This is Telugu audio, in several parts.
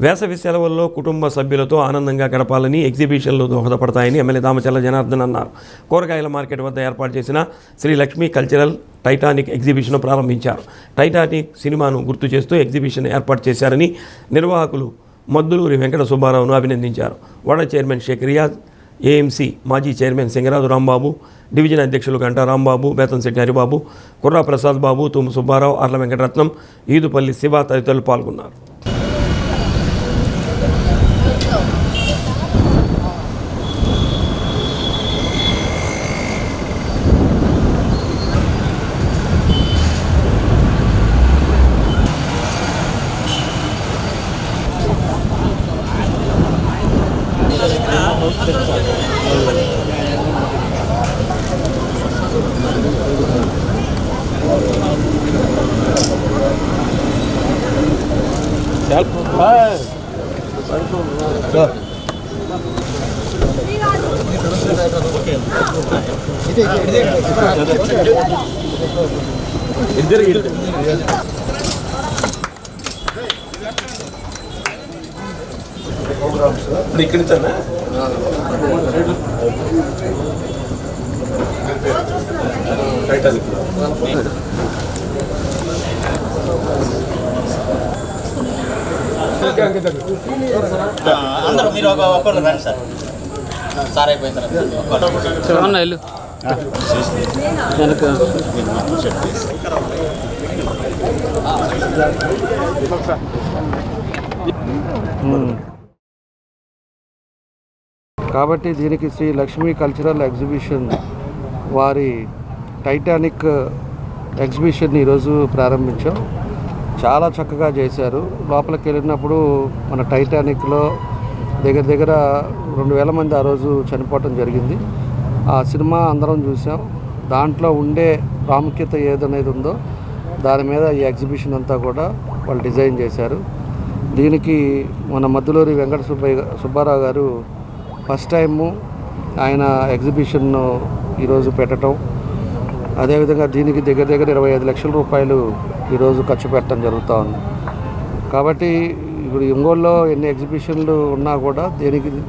వేసవి సెలవుల్లో కుటుంబ సభ్యులతో ఆనందంగా గడపాలని ఎగ్జిబిషన్లు దోహదపడతాయని ఎమ్మెల్యే దామచర్ల జనార్దన్ అన్నారు. కూరగాయల మార్కెట్ వద్ద ఏర్పాటు చేసిన Sri Lakshmi cultural Titanic exhibition ప్రారంభించారు. టైటానిక్ సినిమాను గుర్తు చేస్తూ ఎగ్జిబిషన్ ఏర్పాటు చేశారని నిర్వాహకులు మద్దులూరి వెంకట సుబ్బారావును అభినందించారు. వడ చైర్మన్ షేక్ రియాజ్, ఏఎంసీ మాజీ చైర్మన్ సింగరాజు రాంబాబు, డివిజన్ అధ్యక్షులు గంటా రాంబాబు, బేతంశెట్టి హరిబాబు, కుర్రా ప్రసాద్ బాబు, తుమ్ము సుబ్బారావు, అర్ల వెంకటరత్నం, ఈదుపల్లి శివ తదితరులు పాల్గొన్నారు. అందరూ మీరు ఒకరు రండి సార్. సార్ అయిపోయిన తర్వాత కాబట్టి దీనికి శ్రీ లక్ష్మీ కల్చరల్ ఎగ్జిబిషన్ వారి టైటానిక్ ఎగ్జిబిషన్ ఈరోజు ప్రారంభించాం. చాలా చక్కగా చేశారు. లోపలికి వెళ్ళినప్పుడు మన టైటానిక్లో దగ్గర 2000 మంది ఆ రోజు చనిపోవటం జరిగింది. ఆ సినిమా అందరం చూసాం. దాంట్లో ఉండే ప్రాముఖ్యత ఏదనేది ఉందో దాని మీద ఈ ఎగ్జిబిషన్ అంతా కూడా వాళ్ళు డిజైన్ చేశారు. దీనికి మన మద్దులూరి వెంకట సుబ్బారావు గారు ఫస్ట్ టైము ఆయన ఎగ్జిబిషన్ను ఈరోజు పెట్టడం, అదేవిధంగా దీనికి దగ్గర 25 లక్షల రూపాయలు ఈరోజు ఖర్చు పెట్టడం జరుగుతూ ఉంది. కాబట్టి ఇప్పుడు ఒంగోలులో ఎన్ని ఎగ్జిబిషన్లు ఉన్నా కూడా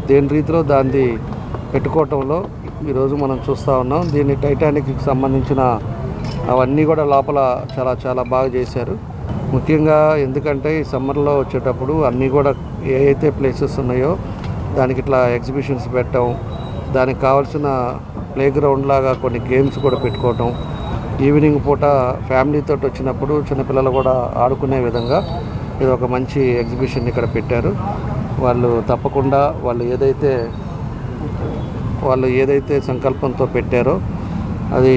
దేని రీతిలో దాన్ని పెట్టుకోవటంలో ఈరోజు మనం చూస్తూ ఉన్నాం. దీన్ని టైటానిక్కి సంబంధించిన అవన్నీ కూడా లోపల చాలా బాగా చేశారు. ముఖ్యంగా ఎందుకంటే ఈ సమ్మర్లో వచ్చేటప్పుడు అన్నీ కూడా ఏ అయితే ప్లేసెస్ ఉన్నాయో దానికి ఇట్లా ఎగ్జిబిషన్స్ పెట్టడం, దానికి కావాల్సిన ప్లే గ్రౌండ్ లాగా కొన్ని గేమ్స్ కూడా పెట్టుకోవటం, ఈవినింగ్ పూట ఫ్యామిలీతో వచ్చినప్పుడు చిన్నపిల్లలు కూడా ఆడుకునే విధంగా ఇది ఒక మంచి ఎగ్జిబిషన్ ఇక్కడ పెట్టారు. వాళ్ళు తప్పకుండా వాళ్ళు ఏదైతే సంకల్పంతో పెట్టారో అది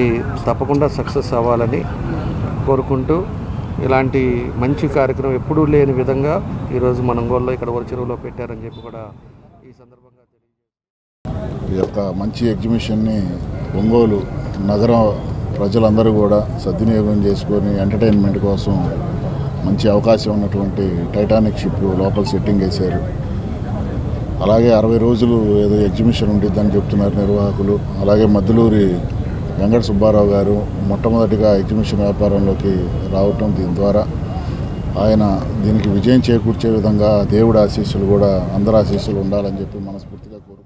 తప్పకుండా సక్సెస్ అవ్వాలని కోరుకుంటూ ఇలాంటి మంచి కార్యక్రమం ఎప్పుడూ లేని విధంగా ఈరోజు మన ఒంగోలులో ఇక్కడ ఒక చెరువులో పెట్టారని చెప్పి కూడా ఈ సందర్భంగా ఈ యొక్క మంచి ఎగ్జిబిషన్ని ఒంగోలు నగర ప్రజలందరూ కూడా సద్వినియోగం చేసుకొని ఎంటర్టైన్మెంట్ కోసం మంచి అవకాశం ఉన్నటువంటి టైటానిక్ షిప్ లోపల సెట్టింగ్ వేశారు. అలాగే 60 రోజులు ఏదో ఎగ్జిబిషన్ ఉంటుందని చెప్తున్నారు నిర్వాహకులు. అలాగే మద్దులూరి వెంకట సుబ్బారావు గారు మొట్టమొదటిగా ఎగ్జిబిషన్ వ్యాపారంలోకి రావటం, దీని ద్వారా ఆయన దీనికి విజయం చేకూర్చే విధంగా దేవుడి ఆశీస్సులు కూడా అందరి ఆశీస్సులు ఉండాలని చెప్పి మనస్ఫూర్తిగా కోరుకుంటున్నాను.